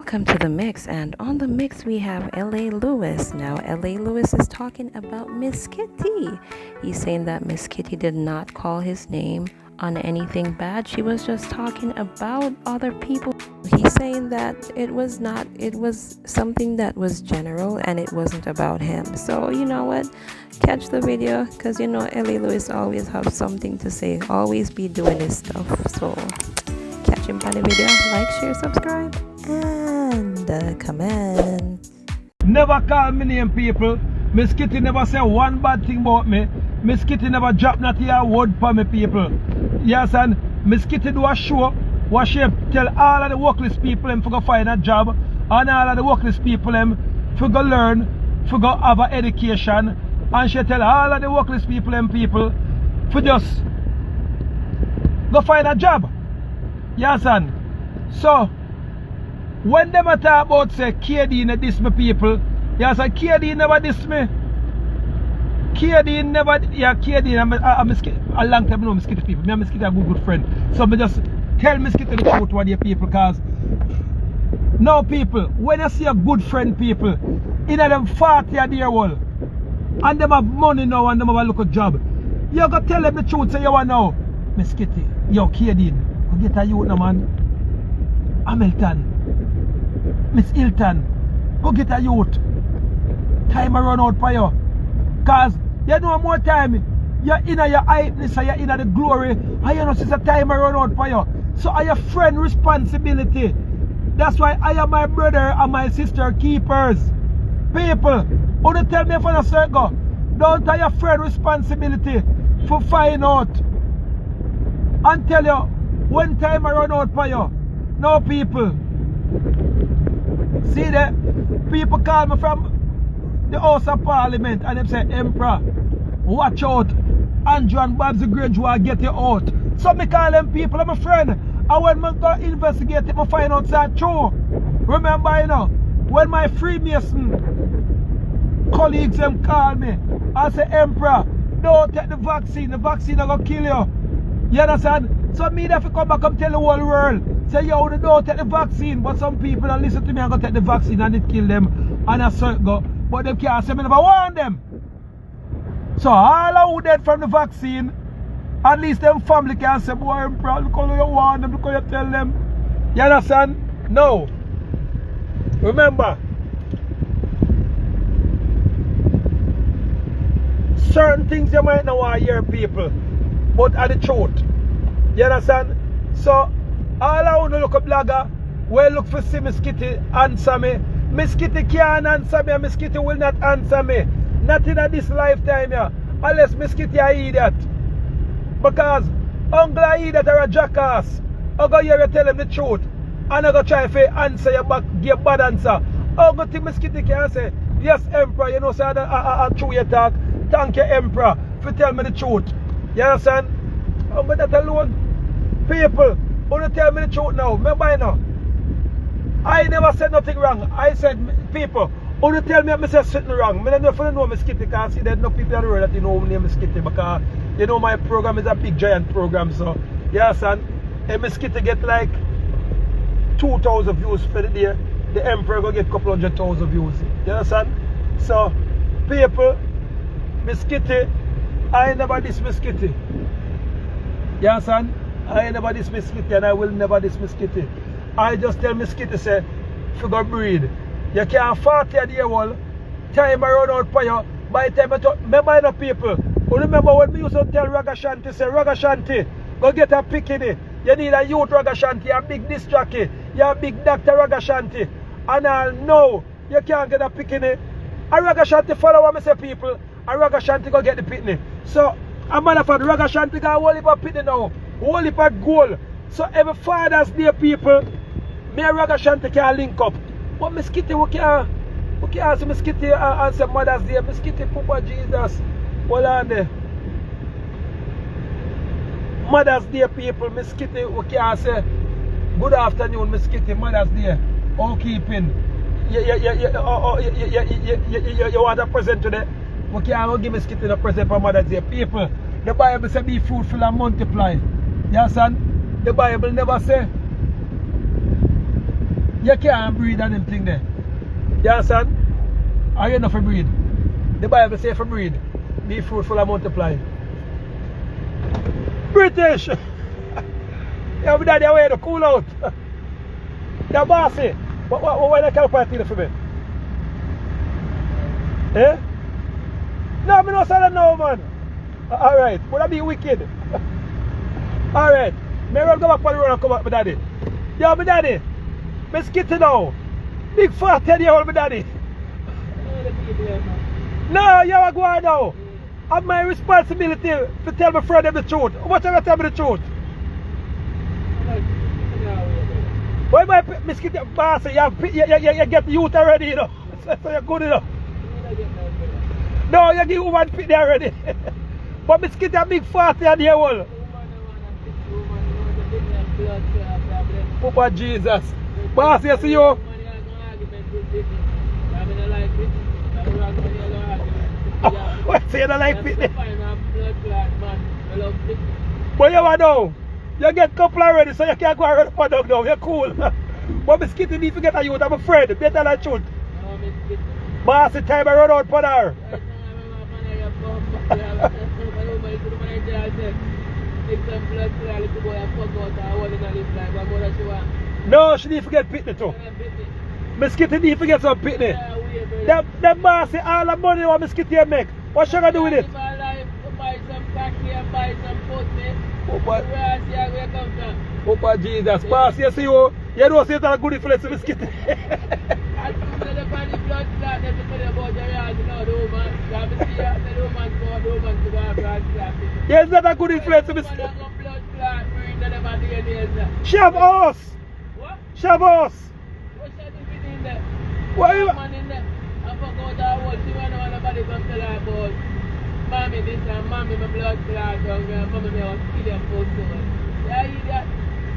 Welcome to the mix, and on the mix we have LA Lewis. Now LA Lewis is talking about Miss Kitty. He's saying that Miss Kitty did not call his name on anything bad. She was just talking about other people. He's saying that it was something that was general and it wasn't about him. So you know what, catch the video, because you know LA Lewis always have something to say, always be doing his stuff. So catch him on the video, like, share, subscribe, and comment. Never call me name, people. Miss Kitty never say one bad thing about me. Miss Kitty never drop not a word for me, people. Yes, and Miss Kitty do a show where she tell all of the workless people them to go find a job, and all of the workless people them to go learn, to go have an education, and she tell all of the workless people them to just go find a job. Yes, and so when them talk about say KD never diss me, people, yes, and KD never diss me. KD never, yeah, KD, I'm a long time know Miss Kitty people. Me and Miss Kitty are good friend. So me just tell Miss Kitty the truth what your people, cause now people, when you see a good friend, people, in them 40 a year old, and them have money now and them have a local job, you go tell them the truth, say you want now, Miss Kitty, yo KD, go get a youth now, man. Hamilton, Miss Hilton, go get a youth. Time a run out for you. Cause you know more time, you're in your hypeness, you're in the glory, and you know since the time I run out for you. So I your friend responsibility. That's why I am my brother and my sister keepers. People, who don't tell me for the circle, don't tell your friend responsibility for find out. And tell you when time I run out for you. No, people. See that? People call me from the House of Parliament and them say, Emperor, watch out. Andrew and Babs the Great will get you out. So me call them people, I'm a friend. And when I go investigate it, I find out that true. Remember, you know, when my Freemason colleagues them call me and say, Emperor, don't take the vaccine is going to kill you. You understand? So me have to come back and tell the whole world, say, yo, don't take the vaccine. But some people don't listen to me and go take the vaccine and it kill them. And I say, go. But they can't say me never warn them. So all who dead from the vaccine, at least them family can say, boy, Emperor, look how you warn them, look how you tell them. You understand? No. Remember, certain things you might not want to hear, people, but are the truth. You understand? So all I want to look a blogger, well, look for see Miss Kitty answer me. Miss Kitty can't answer me, and Miss Kitty will not answer me. Not in this lifetime, yeah. Unless Miss Kitty are idiot. Because uncle are idiot or a jackass. I go here and tell him the truth. And I go try to answer your back, give bad answer. I go think Miss Kitty can say, yes, Emperor, you know, say I true your talk. Thank you, Emperor, for tell me the truth. You understand? But that alone, people, only tell me the truth now. Remember, you know, I never said nothing wrong. I said, people, only tell me I said something wrong. I don't know Miss Kitty, because see, there's no people in the world that you know my name is Kitty, because you know my program is a big giant program. So, yeah, son, if Miss Kitty get like 2,000 views for the day, the Emperor will get a couple 100,000 views. You understand? So, people, Miss Kitty, I never dismiss Kitty. You understand? I never dismiss Kitty, and I will never dismiss Kitty. I just tell Miss Kitty, say, figure breed. You can't 40 a year old, time I run out for you. By the time I talk, remember enough people. You remember when we used to tell Ragashanti, say, Ragashanti, go get a picking. You need a youth Ragashanti, a big disc jockey, you a big doctor Ragashanti. And I know you can't get a picking. A Ragashanti follow what I say, people. A Ragashanti go get the picking. So, a matter of fact, Ragashanti got a whole heap of picking now, whole heap of goal. So every Father's Day, people, me and Ragashanti can link up. But Miss Kitty, we can't ask Miss Kitty and say Mother's Day. Miss Kitty, Papa Jesus, hold on there. Mother's Day, people, Miss Kitty, we can't say good afternoon, Miss Kitty, Mother's Day. All keeping. You want a present today? We can't give Miss Kitty a present for Mother's Day. People, the Bible says be fruitful and multiply. Yes, son? The Bible never say You can't breed on them thing there. You understand? Are you enough for breed? The Bible says for breed. Be fruitful and multiply. British! Yeah, my daddy away to cool out. Yeah, bossy. Why the calculator for me? Eh? No, I don't say that now, man. Alright, would that be wicked? Alright, maybe I'll go back on the road and come back, my daddy. Yo, my daddy, me skitty now. Big fat 10-year-old, my daddy. No, you are going now. It's my responsibility to tell my friend the truth. How much are you going to tell me the truth? Why my skitty boss, you get the youth already, you know. So you're good enough. No, you give woman pit there already. But me skitty a big 40-year-old. Oh, Jesus. Boss, you see you? What say you don't like pit? But you are now. You get couple already, so you can't go around the dog now. You're cool. But me skitty need to get a youth. I'm afraid. Better than truth. Boss, the time I run out for her. No, she need to get pitney too. Miss Kitty need to get some pitney. That boss say all the money what Miss Kitty make. What she gonna do with it? Buy some khaki and buy some pussy. Oh, Jesus. Boss, you see you don't say that good influence to Miss Kitty. Yes, that a good influence to Miss Kitty. She have us. What? She have us. What she do in there? What you? Man in there. I forgot that word. She want nobody come tell her about mommy this and mommy my blood clot and mommy me was kill them for soul. Yeah, idiot.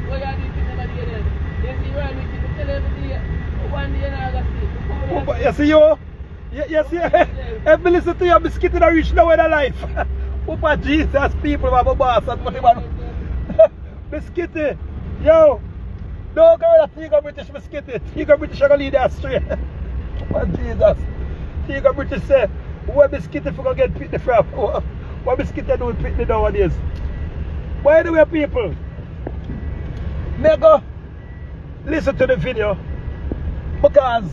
What you do to somebody then? You see where we keep tell every day. One day I got see. You see you? You see? If me listen to you, I'm skitting and reach nowhere in life. Oh, Jesus, people have a boss and money man. Biscuity, yo, don't go to Tiger British Biscuity. Tiger British are going to lead us straight. Oh, Jesus. Tiger British say, where Biscuity for going to get pitney from? What Biscuity do with pitney nowadays? By the way, people, may go listen to the video because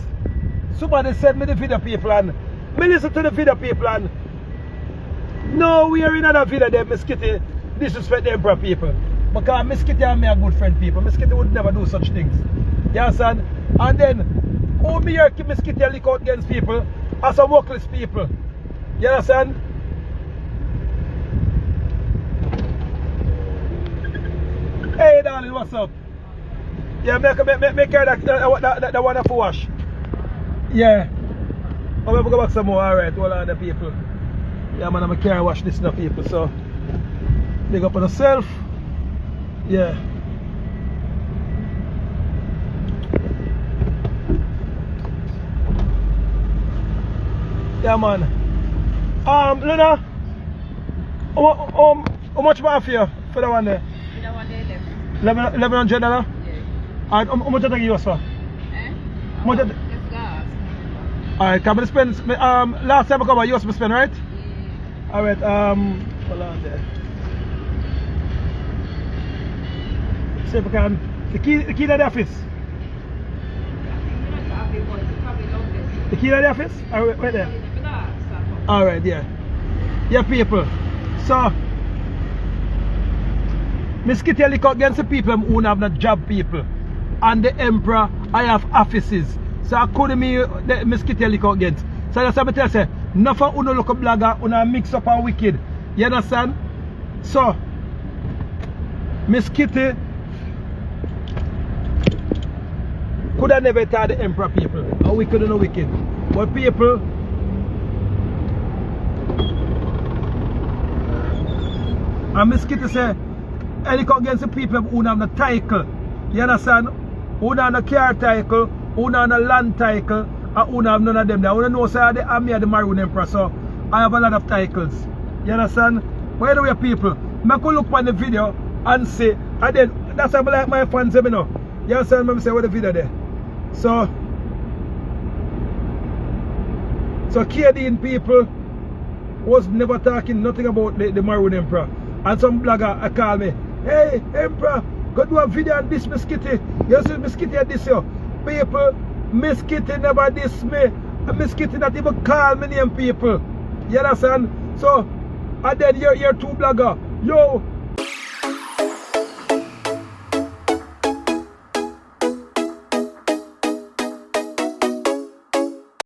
somebody sent me the video, people, and me listen to the video, people, and no, we are in another video there, Miss Kitty disrespect the emperor, people. Because Miss Kitty and me are good friend, people. Miss Kitty would never do such things. You understand? And then, who me here keep Miss Kitty and look out against people as some workless people. You understand? Hey, darling, what's up? Yeah, make her that one for wash. Yeah. I'm going to go back some more, alright, all other people. Yeah, man, I'm a car wash this now, people, so big up on yourself. Yeah. Yeah, man. Luna, how much more for you for the one there? For the one there, $1,100? yeah. And how much did I give you for? Eh? How much did... It's gas. Alright, can I spend, last time I come, you used to spend, right? Yeah. Alright, hold on there. See if I can. The key to the office. The key to the office? Alright, right there. Alright, yeah. Yeah, people. So, Miss Kitty look against the people who have not job, people. And the emperor, I have offices. So I couldn't me Miss Kitty look against. So that's what I tell you, say, nothing uno look a blogger, uno mix up and wicked. You understand? So, Miss Kitty could have never tell the emperor, people. Or wicked or no wicked. But people, and Miss Kitty say, I look against the people who have the title. You understand? Who have the car title, who have the land title, and who have none of them. I want to know, say, I'm the Maroon Emperor, so I have a lot of titles. You understand? By the way, people, I could look on the video and say, and then that's how I like my fans, you know. You understand what I say with the video there? So Canadian people was never talking nothing about the Maroon Emperor. And some blogger call me, hey Emperor, go do a video on this Miss Kitty. You see Miss Kitty at this yo. People, Miss Kitty never diss me. And Miss Kitty not even call me name people. You understand? So and then you're two blogger. Yo,